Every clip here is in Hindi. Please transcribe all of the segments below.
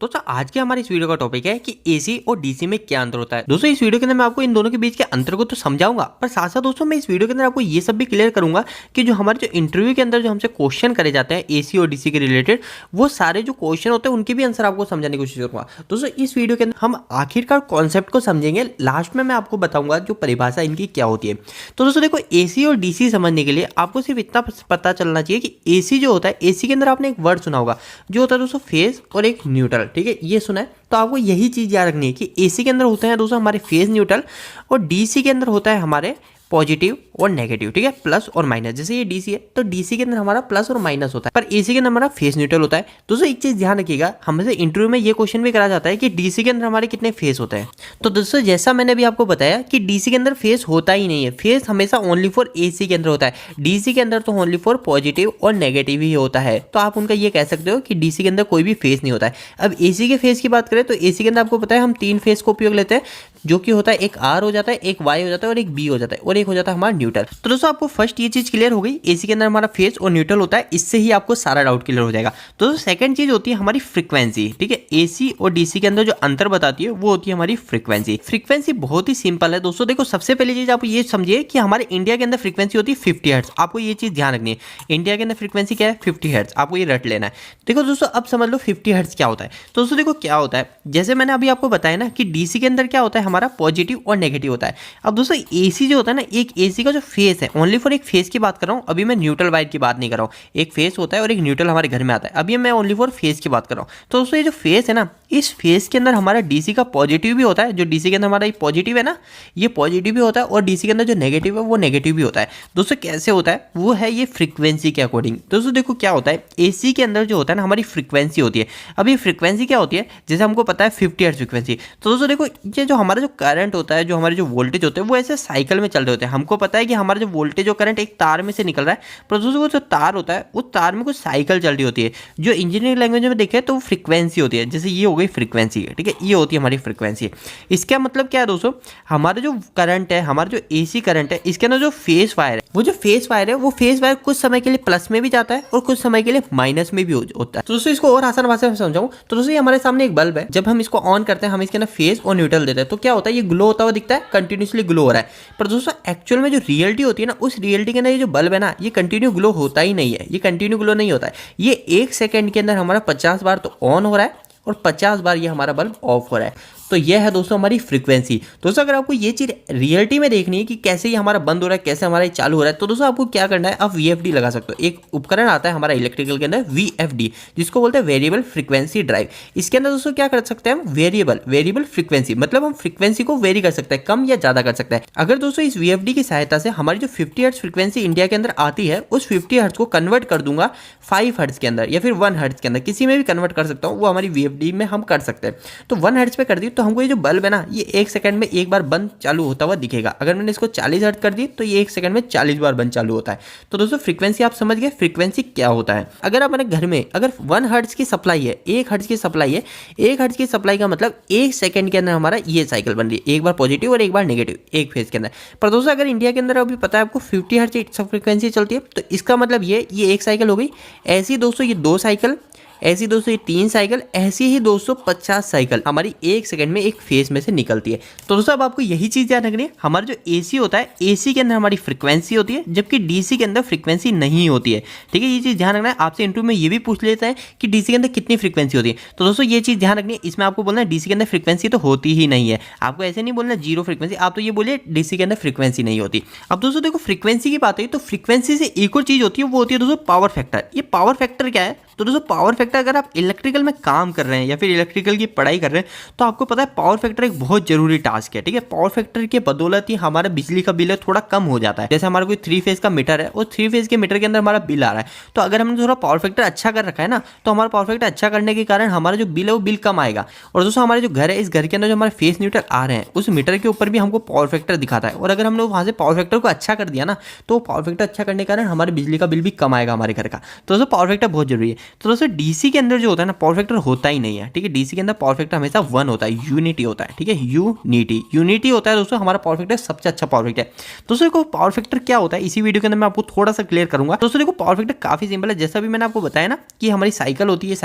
दोस्तों आज के हमारे इस वीडियो का टॉपिक है कि एसी और डीसी में क्या अंतर होता है। दोस्तों इस वीडियो के अंदर मैं आपको इन दोनों के बीच के अंतर को तो समझाऊंगा, पर साथ साथ दोस्तों मैं इस वीडियो के अंदर आपको ये सब भी क्लियर करूंगा कि जो हमारे जो इंटरव्यू के अंदर जो हमसे क्वेश्चन करे जाते हैं एसी और डीसी के रिलेटेड, वो सारे जो क्वेश्चन होते हैं उनके भी आंसर आपको समझाने की कोशिश करूंगा। दोस्तों इस वीडियो के अंदर हम आखिरकार कॉन्सेप्ट को समझेंगे, लास्ट में मैं आपको बताऊंगा जो परिभाषा इनकी क्या होती है। तो दोस्तों देखो, एसी और डीसी समझने के लिए आपको सिर्फ इतना पता चलना चाहिए कि एसी जो होता है, एसी के अंदर आपने एक वर्ड सुना होगा जो होता है दोस्तों फेज और एक न्यूट्रल। ठीक है, ये सुना है, तो आपको यही चीज याद रखनी है कि एसी के अंदर होते हैं दोस्तों हमारे फेज न्यूट्रल और डीसी के अंदर होता है हमारे पॉजिटिव और नेगेटिव। ठीक है, प्लस और माइनस। जैसे ये डीसी है तो डीसी के अंदर हमारा प्लस और माइनस होता है, पर एसी के अंदर हमारा फेज न्यूट्रल होता है। दोस्तों एक चीज ध्यान रखिएगा, हमसे इंटरव्यू में ये क्वेश्चन भी करा जाता है कि डीसी के अंदर हमारे कितने फेज होते हैं। तो दोस्तों जैसा मैंने अभी आपको बताया कि डीसी के अंदर फेज होता ही नहीं है, फेज हमेशा ओनली फॉर एसी के अंदर होता है। डीसी के अंदर तो ओनली फॉर पॉजिटिव और नेगेटिव ही होता है, तो आप उनका ये कह सकते हो कि डीसी के अंदर कोई भी फेज नहीं होता है। अब एसी के फेज की बात करें तो एसी के अंदर आपको पता है हम 3 फेज को उपयोग लेते हैं, जो कि होता है एक आर हो जाता है, एक वाई हो जाता है और एक बी हो जाता है, और एक हो जाता है हमारा न्यूट्रल। तो दोस्तों आपको फर्स्ट ये चीज क्लियर हो गई, एसी के अंदर हमारा फेज और न्यूट्रल होता है, इससे ही आपको सारा डाउट क्लियर हो जाएगा। तो सेकंड चीज होती है हमारी फ्रीक्वेंसी। ठीक है, एसी और डीसी के अंदर जो अंतर बताती है वो होती है हमारी फ्रीक्वेंसी। फ्रीक्वेंसी बहुत ही सिंपल है दोस्तों। देखो सबसे पहली चीज आप ये समझिए कि हमारे इंडिया के अंदर फ्रीक्वेंसी होती है 50 हर्ट्ज। आपको ये चीज ध्यान रखनी है, इंडिया के अंदर फ्रीक्वेंसी क्या है, 50 हर्ट्ज। आपको ये रट लेना है। देखो दोस्तों अब समझ लो 50 हर्ट्ज क्या होता है। तो दोस्तों देखो क्या होता है, जैसे मैंने अभी आपको बताया ना कि डीसी के अंदर क्या होता है हमारा पॉजिटिव और नेगेटिव होता है। अब दोस्तों एसी जो होता है ना, एक एसी का जो फेस है, ओनली फॉर एक फेस की बात कर रहा हूँ, अभी मैं न्यूट्रल वायर की बात नहीं कर रहा हूँ। एक फेस होता है और एक न्यूट्रल हमारे घर में आता है, अभी मैं ओनली फॉर फेस की बात कर रहा हूँ। तो दोस्तों ये जो फेस है ना, इस फेस के अंदर हमारा डीसी का पॉजिटिव भी होता है, जो डीसी के अंदर हमारा ये पॉजिटिव है ना, ये पॉजिटिव भी होता है, और डीसी के अंदर जो नेगेटिव है वो नेगेटिव भी होता है। दोस्तों कैसे होता है, वो है ये फ्रीक्वेंसी के अकॉर्डिंग। दोस्तों देखो क्या होता है, एसी के अंदर जो होता है ना हमारी फ्रीक्वेंसी होती है। अब ये फ्रीक्वेंसी क्या होती है, जैसे हमको पता है 50 हर्ट्ज फ्रीक्वेंसी। तो दोस्तों देखो ये जो हमारा जो करंट होता है, जो हमारे जो वोल्टेज होते हैं वो ऐसे साइकिल में चल रहे होते हैं। हमको पता है कि हमारा जो वोल्टेज और करंट एक तार में से निकल रहा है, पर दोस्तों वो जो तार होता है उस तार में कुछ साइकिल चल रही होती है, जो इंजीनियरिंग लैंग्वेज में देखें तो फ्रीक्वेंसी होती है। जैसे ये हो गई फ्रीक्वेंसी। ठीक है, ये होती है हमारी फ्रीक्वेंसी। इसका मतलब क्या है दोस्तों, हमारा जो करंट है, हमारा जो एसी करंट है, इसके अंदर जो फेस वायर है, वो जो फेस वायर है, वो फेस वायर कुछ समय के लिए प्लस में भी जाता है और कुछ समय के लिए माइनस में भी होता है। तो दोस्तों इसको और आसान भाषा में समझाऊं तो दोस्तों ये हमारे सामने एक बल्ब है, जब हम इसको ऑन करते हैं, हम इसके अंदर फेस और न्यूट्रल देते हैं, तो क्या होता है, ये ग्लो होता हुआ दिखता है, कंटिन्यूसली ग्लो हो रहा है। पर दोस्तों एक्चुअल में जो रियलिटी होती है ना, उस रियलिटी के अंदर ये जो बल्ब है ना, ये कंटिन्यू ग्लो होता ही नहीं है। ये कंटिन्यू ग्लो नहीं होता है, ये 1 सेकंड के अंदर हमारा 50 बार तो ऑन हो रहा है और 50 बार ये हमारा बल्ब ऑफ हो रहा है। तो यह है दोस्तों हमारी फ्रीक्वेंसी। दोस्तों अगर आपको ये चीज रियलिटी में देखनी है कि कैसे ये हमारा बंद हो रहा है, कैसे हमारा ये चालू हो रहा है, तो दोस्तों आपको क्या करना है, आप वीएफडी लगा सकते हो। एक उपकरण आता है हमारा इलेक्ट्रिकल के अंदर वीएफडी, जिसको बोलते हैं वेरिएबल फ्रीक्वेंसी ड्राइव। इसके अंदर दोस्तों क्या कर सकते हैं हम, वेरिएबल फ्रीक्वेंसी, मतलब हम फ्रीक्वेंसी को वेरी कर सकते हैं, कम या ज्यादा कर सकते हैं। अगर दोस्तों इस वीएफडी की सहायता से हमारी जो 50 हर्ट्ज फ्रीक्वेंसी इंडिया के अंदर आती है, उस 50 हर्ट्ज को कन्वर्ट कर दूंगा 5 हर्ट्ज के अंदर या फिर 1 हर्ट्ज के अंदर, किसी में भी कन्वर्ट कर सकता हूँ, वो हमारी वीएफडी में हम कर सकते हैं। तो 1 हर्ट्ज पे कर दी तो हमको ये जो बल्ब है ना, ये 1 सेकंड में एक बार बंद चालू होता हुआ दिखेगा। अगर मैंने इसको 40 हर्ट्ज कर दी तो ये 1 सेकंड में 40 बार बंद चालू होता है। तो दोस्तों फ्रीक्वेंसी आप समझ गए, फ्रीक्वेंसी क्या होता है। अगर आप अपने घर में अगर 1 हर्ट्ज की सप्लाई है, 1 हर्ट्ज की सप्लाई है, 1 हर्ट्ज की सप्लाई का मतलब 1 सेकंड के अंदर हमारा ये साइकिल बन रही है, एक बार पॉजिटिव और एक बार नेगेटिव, एक फेज के अंदर। पर दोस्तों अगर इंडिया के अंदर अभी पता है आपको 50 हर्ट्ज फ्रीक्वेंसी चलती है, तो इसका मतलब ये 1 साइकिल हो गई, ऐसी दोस्तों ये 2 साइकिल, ऐसी दोस्तों ये 3 साइकिल, ऐसी ही दोस्तों 50 साइकिल हमारी 1 सेकंड में एक फेज में से निकलती है। तो दोस्तों अब आपको यही चीज याद रखनी है, हमारा जो एसी होता है, एसी के अंदर हमारी फ्रीक्वेंसी होती है, जबकि डीसी के अंदर फ्रीक्वेंसी नहीं होती है। ठीक है, ये चीज ध्यान रखना है। आपसे इंटरव्यू में ये भी पूछ लेता है कि डीसी के अंदर कितनी फ्रीक्वेंसी होती है, तो दोस्तों ये चीज ध्यान रखनी है। इसमें आपको बोलना है डीसी के अंदर फ्रीक्वेंसी तो होती ही नहीं है, आपको ऐसे नहीं बोलना 0 फ्रीक्वेंसी, आप तो ये बोलिए डीसी के अंदर फ्रीक्वेंसी नहीं होती। अब दोस्तों देखो फ्रीक्वेंसी की बात है, तो फ्रीक्वेंसी से एक और चीज होती है, वो होती है दोस्तों पावर फैक्टर। ये पावर फैक्टर क्या है, तो दोस्तों पावर फैक्टर, अगर आप इलेक्ट्रिकल में काम कर रहे हैं या फिर इलेक्ट्रिकल की पढ़ाई कर रहे हैं, तो आपको पता है पावर फैक्टर एक बहुत जरूरी टास्क है। ठीक है, पावर फैक्टर के बदौलत ही हमारा बिजली का बिल है थोड़ा कम हो जाता है। जैसे हमारा कोई 3 फेज का मीटर है, और 3 फेज के मीटर के अंदर हमारा बिल आ रहा है, तो अगर हमने थोड़ा पावर फैक्टर अच्छा कर रखा है ना, तो हमारा पावर फैक्टर अच्छा करने के कारण हमारा जो बिल है वो बिल कम आएगा। और दोस्तों हमारे जो घर है, इस घर के अंदर जो हमारे फेस मीटर आ रहे हैं, उस मीटर के ऊपर भी हमको पावर फैक्टर दिखाता है, और अगर हमने वहां से पावर फैक्टर को अच्छा कर दिया ना, तो पावर फैक्टर अच्छा करने के कारण हमारे बिजली का बिल भी कम आएगा हमारे घर का। तो दोस्तों पावर फैक्टर बहुत जरूरी है। तो दोस्तों डीसी के अंदर जो होता है ना पावर फैक्टर होता ही नहीं है, ठीक है। डीसी के अंदर पावर फैक्टर हमेशा 1 होता है, यूनिटी होता है, ठीक है। यूनिटी होता है दोस्तों हमारा पावर फैक्टर सबसे अच्छा पावर फैक्टर है। दोस्तों देखो पावर फैक्टर क्या होता है इसी वीडियो के अंदर मैं आपको थोड़ा सा क्लियर करूंगा। दोस्तों देखो पावर फैक्टर काफी सिंपल है, जैसा भी मैंने आपको बताया ना कि हमारी साइकिल होती है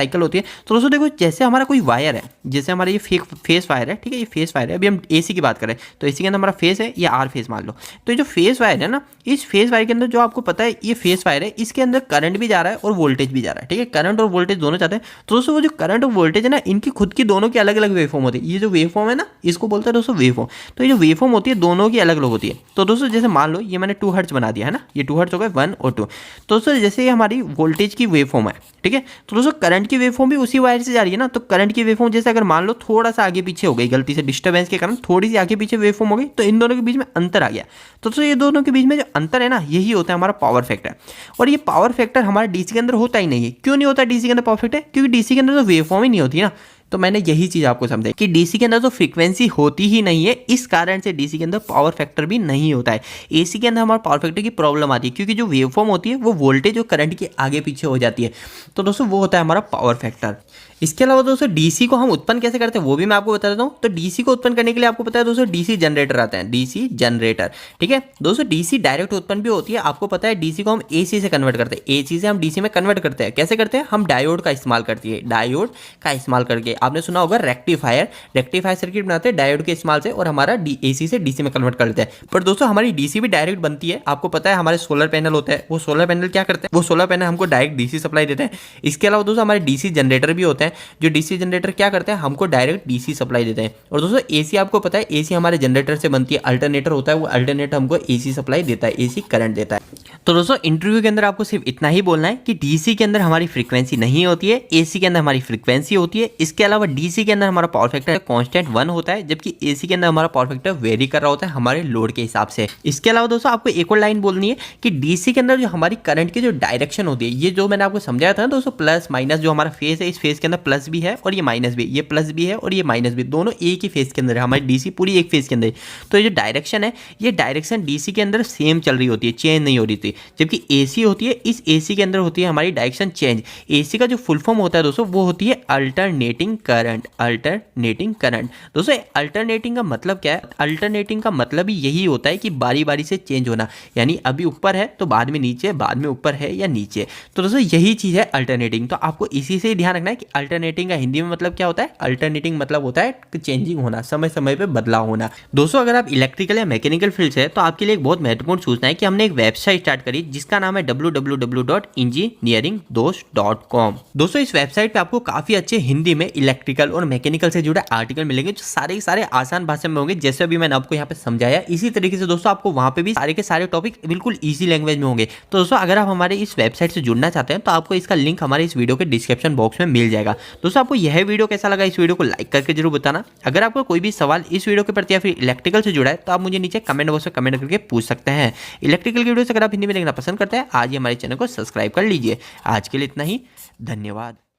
तो दोस्तों देखो जैसे हमारा कोई वायर है, जैसे हमारा ये फेस वायर है, ठीक है, ये फेस वायर है। अभी हम एसी की बात करें तो एसी के अंदर हमारा फेस है, ये आर फेस मान लो। तो ये जो फेस वायर है ना, इस फेस वायर के अंदर जो आपको पता है ये फेस वायर है, इसके अंदर करंट भी जा रहा है और वोल्टेज भी जा रहा है, ठीक है। करंट और वोल्टेज दोनों जाते हैं। तो दोस्तों वो जो करंट और वोल्टेज है ना, इनकी खुद की दोनों की अलग अलग वेवफॉर्म होती है। ये जो वेवफॉर्म है ना, इसको बोलते हैं दोस्तों वेवफॉर्म। तो ये जो वेवफॉर्म होती है दोनों की अलग अलग होती है। तो दोस्तों जैसे मान लो ये मैंने 2 हर्ट्ज बना दिया है ना, ये 2 हर्ट्ज हो गए 1 और 2। तो दोस्तों जैसे ये हमारी वोल्टेज की वेवफॉर्म है, ठीक है। तो दोस्तों करंट की वेवफॉर्म भी उसी वायर से जा रही है ना, तो करंट की वेवफॉर्म जैसे अगर मान लो थोड़ा सा आगे पीछे हो गई, गलती से डिस्टर्बेंस के कारण थोड़ी सी आगे पीछे वेवफॉर्म हो गई, तो इन दोनों के बीच में अंतर आ गया। तो दोस्तों ये दोनों के बीच में जो अंतर है ना, यही होता है हमारा पावर फैक्टर। और ये पावर फैक्टर हमारे डीसी के अंदर होता ही नहीं है। क्यों नहीं होता डीसी के अंदर पावर फैक्टर? क्योंकि डीसी के अंदर तो वेवफॉर्म ही नहीं होती ना। तो मैंने यही चीज आपको समझाई कि डीसी के अंदर तो फ्रीक्वेंसी होती ही नहीं है, इस कारण से डीसी के अंदर पावर फैक्टर भी नहीं होता है। एसी के अंदर हमारा पावर फैक्टर की प्रॉब्लम आती है, क्योंकि जो वेवफॉर्म होती है वो वोल्टेज और करंट के आगे पीछे हो जाती है। तो दोस्तों वो होता है हमारा पावर फैक्टर। इसके अलावा दोस्तों डीसी को हम उत्पन्न कैसे करते हैं वो भी मैं आपको बता देता हूँ। तो डीसी को उत्पन्न करने के लिए आपको पता है दोस्तों डीसी जनरेटर आते हैं, डीसी जनरेटर, ठीक है। दोस्तों डीसी डायरेक्ट उत्पन्न भी होती है, आपको पता है डीसी को हम एसी से कन्वर्ट करते हैं, एसी से हम डीसी में कन्वर्ट करते हैं। कैसे करते हैं? हम डायोड का इस्तेमाल करती है, डायोड का इस्तेमाल करके। आपने सुना होगा रेक्टिफायर सर्किट बनाते हैं डायोड के इस्तेमाल से और हमारा एसी से डीसी में कन्वर्ट कर देते हैं। पर दोस्तों हमारी डीसी भी डायरेक्ट बनती है। आपको पता है हमारे सोलर पैनल होता है, वो सोलर पैनल क्या करते हैं? वो सोलर पैनल हमको डायरेक्ट डीसी सप्लाई देते हैं। इसके अलावा दोस्तों हमारे डीसी जनरेटर भी होते हैं, जो डीसी जनरेटर क्या करते हैं? हमको डायरेक्ट डीसी सप्लाई देते हैं। और दोस्तों एसी आपको पता है एसी हमारे जनरेटर से बनती है, अल्टरनेटर होता है, वो अल्टरनेटर हमको एसी सप्लाई देता है, एसी करंट देता है। तो दोस्तों इंटरव्यू के अंदर आपको सिर्फ इतना ही बोलना है कि डीसी के अंदर हमारी फ्रीक्वेंसी नहीं होती है, एसी के अंदर हमारी फ्रीक्वेंसी होती है। इसके अलावा डीसी के अंदर हमारा पावर फैक्टर कांस्टेंट 1 होता है, जबकि एसी के अंदर हमारा पावर फैक्टर वेरी कर रहा होता है हमारे लोड के हिसाब से। इसके अलावा दोस्तों आपको एक और लाइन बोलनी है कि डीसी के अंदर जो हमारी करंट की जो डायरेक्शन होती है, ये जो मैंने आपको समझाया था ना दोस्तों, प्लस माइनस, जो हमारा फेस है इस फेस के अंदर प्लस भी है और ये माइनस भी, ये प्लस भी है और ये माइनस भी, दोनों एक ही फेस के अंदर है, हमारी डीसी पूरी एक फेस के अंदर है। तो ये जो डायरेक्शन है, ये डायरेक्शन डीसी के अंदर सेम चल रही होती है, चेंज नहीं हो रही थी। जबकि एसी होती है, इस एसी के अंदर होती है हमारी डायरेक्शन चेंज। एसी का जो फुल फॉर्म होता है दोस्तों वो होती है अल्टरनेटिंग करंट, अल्टरनेटिंग करंट। दोस्तों अल्टरनेटिंग का मतलब क्या है? अल्टरनेटिंग का मतलब ही यही होता है कि बारी बारी से चेंज होना, यानी अभी ऊपर है तो बाद में नीचे, बाद में ऊपर है या नीचे। तो दोस्तों यही चीज है अल्टरनेटिंग। तो आपको इसी से ही ध्यान रखना है कि अल्टरनेटिंग का हिंदी में मतलब क्या होता है? अल्टरनेटिंग मतलब होता है चेंजिंग होना, समय समय पे बदलाव होना। दोस्तों अगर आप इलेक्ट्रिकल या मैकेनिकल फील्ड से है तो आपके लिए एक बहुत महत्वपूर्ण सूचना है कि हमने एक वेबसाइट स्टार्ट करी जिसका नाम है www.engineeringdos.com। दोस्तों इस वेबसाइट पे आपको काफी अच्छे हिंदी में इलेक्ट्रिकल और मैकेनिकल से जुड़े आर्टिकल मिलेंगे, जो सारे आसान भाषा में होंगे, जैसे अभी मैंने आपको यहाँ पे समझाया। इसी तरीके से दोस्तों आपको वहां पे भी सारे के सारे टॉपिक बिल्कुल इजी लैंग्वेज में होंगे। तो दोस्तों अगर आप हमारे इस वेबसाइट से जुड़ना चाहते हैं तो आपको इसका लिंक हमारे इस वीडियो के डिस्क्रिप्शन बॉक्स में मिल जाएगा। दोस्तों आपको यह वीडियो कैसा लगा, इस वीडियो को लाइक करके जरूर बताना। अगर आपको कोई भी सवाल इस वीडियो के प्रति या फिर इलेक्ट्रिकल से जुड़ा है तो आप मुझे नीचे कमेंट बॉक्स में कमेंट करके पूछ सकते हैं। इलेक्ट्रिकल की वीडियो अगर आप हिंदी में देखना पसंद करते हैं, आज ही हमारे चैनल को सब्सक्राइब कर लीजिए। आज के लिए इतना ही, धन्यवाद।